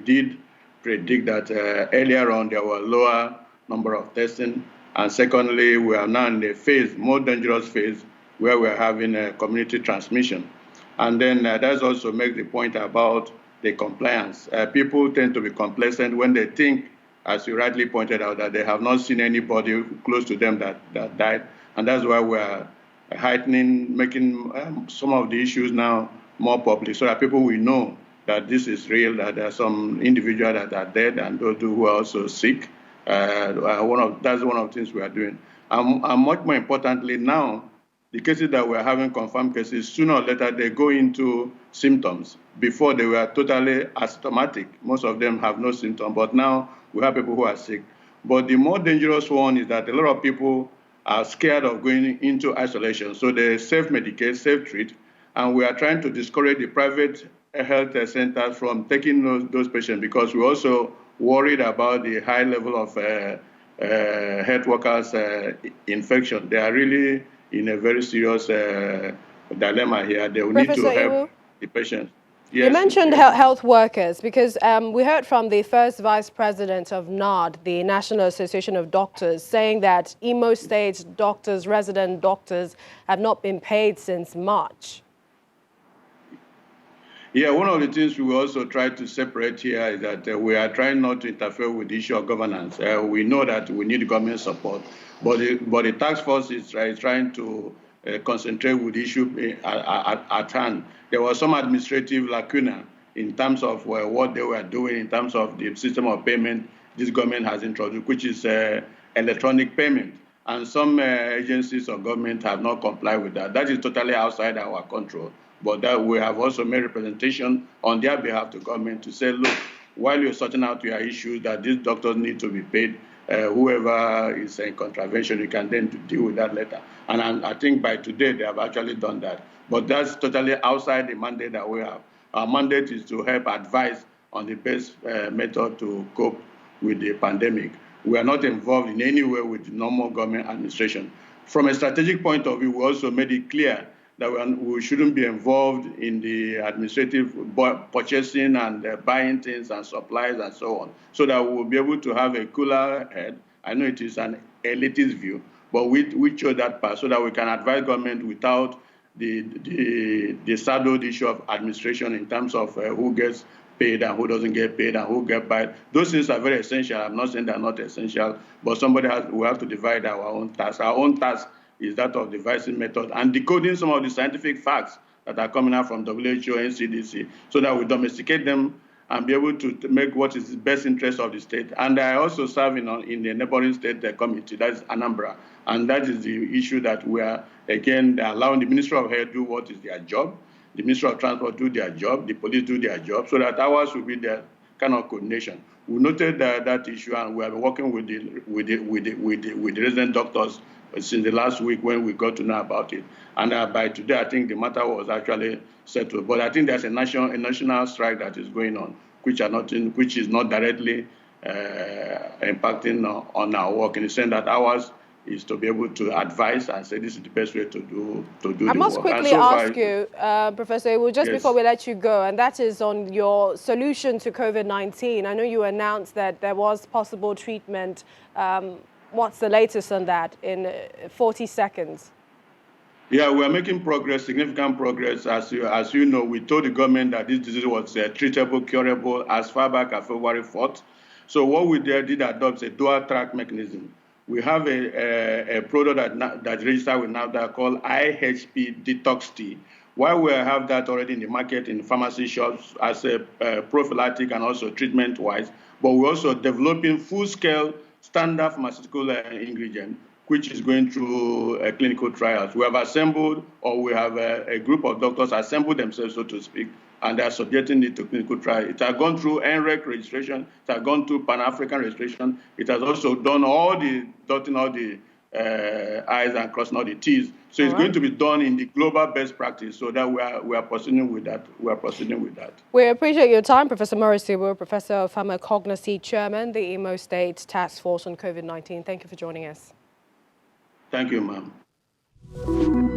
did predict that earlier on there were lower number of testing. And secondly, we are now in the phase, more dangerous phase, where we're having a community transmission. And then that also makes the point about the compliance. People tend to be complacent when they think, as you rightly pointed out, that they have not seen anybody close to them that died. And that's why we're heightening, making some of the issues now more public so that people will know that this is real, that there are some individuals that are dead and those who are also sick. That's one of the things we are doing. And much more importantly now, the cases that we're having confirmed cases, sooner or later they go into symptoms. Before they were totally asymptomatic. Most of them have no symptom, but now we have people who are sick. But the more dangerous one is that a lot of people are scared of going into isolation. So they self-medicate, self-treat, and we are trying to discourage the private health centers from taking those patients because we're also worried about the high level of health workers' infection. They are really in a very serious dilemma here. They will need to help the patients. Yes, you mentioned health workers because we heard from the first vice president of NARD, the National Association of Doctors, saying that Imo State doctors, resident doctors, have not been paid since March. Yeah, one of the things we also try to separate here is that we are trying not to interfere with the issue of governance. We know that we need government support, but the task force is trying to concentrate with the issue at hand. There was some administrative lacuna in terms of what they were doing in terms of the system of payment this government has introduced, which is electronic payment. And some agencies of government have not complied with that. That is totally outside our control. But that we have also made representation on their behalf to government to say, look, while you're sorting out your issues that these doctors need to be paid, whoever is in contravention, you can then deal with that later. And I think by today, they have actually done that. But that's totally outside the mandate that we have. Our mandate is to help advise on the best method to cope with the pandemic. We are not involved in any way with the normal government administration. From a strategic point of view, we also made it clear that we shouldn't be involved in the administrative purchasing and buying things and supplies and so on, so that we'll be able to have a cooler head. I know it is an elitist view, but we chose that path so that we can advise government without the saddled issue of administration in terms of who gets paid and who doesn't get paid and who get paid. Those things are very essential. I'm not saying they're not essential, but we have to divide our own tasks. Our own task is that of devising method and decoding some of the scientific facts that are coming out from WHO and CDC so that we domesticate them and be able to make what is the best interest of the state. And I also serve in the neighboring state committee, that's Anambra. And that is the issue that we are, again, allowing the Ministry of Health do what is their job, the Ministry of Transport do their job, the police do their job, so that ours will be their kind of coordination. We noted that issue and we have been working with the resident doctors since the last week when we got to know about it. And by today, I think the matter was actually settled. But I think there's a national strike that is going on, which is not directly impacting on our work in the sense that ours is to be able to advise and say this is the best way to do the work. I must quickly ask you, Professor Ewu, just before we let you go, and that is on your solution to COVID-19. I know you announced that there was possible treatment. What's the latest on that in 40 seconds? Yeah, we are making progress, significant progress. As you know, we told the government that this disease was treatable, curable as far back as February 4th. So what we did adopt a dual track mechanism. We have a product that's registered with NAFDAC called IHP Detox Tea. While we have that already in the market in pharmacy shops as a prophylactic and also treatment-wise, but we're also developing full-scale standard pharmaceutical ingredient, which is going through clinical trials. We have assembled, or we have a group of doctors assembled themselves, so to speak, and they are subjecting it to clinical trial. It has gone through NREC registration, it has gone through Pan-African registration, it has also done dotting all the I's and crossing all the T's. So it's going to be done in the global best practice, so that we are proceeding with that. We appreciate your time, Professor Maurice Ewu, Professor of Pharmacognosy, Chairman, the Imo State Task Force on COVID-19. Thank you for joining us. Thank you, ma'am.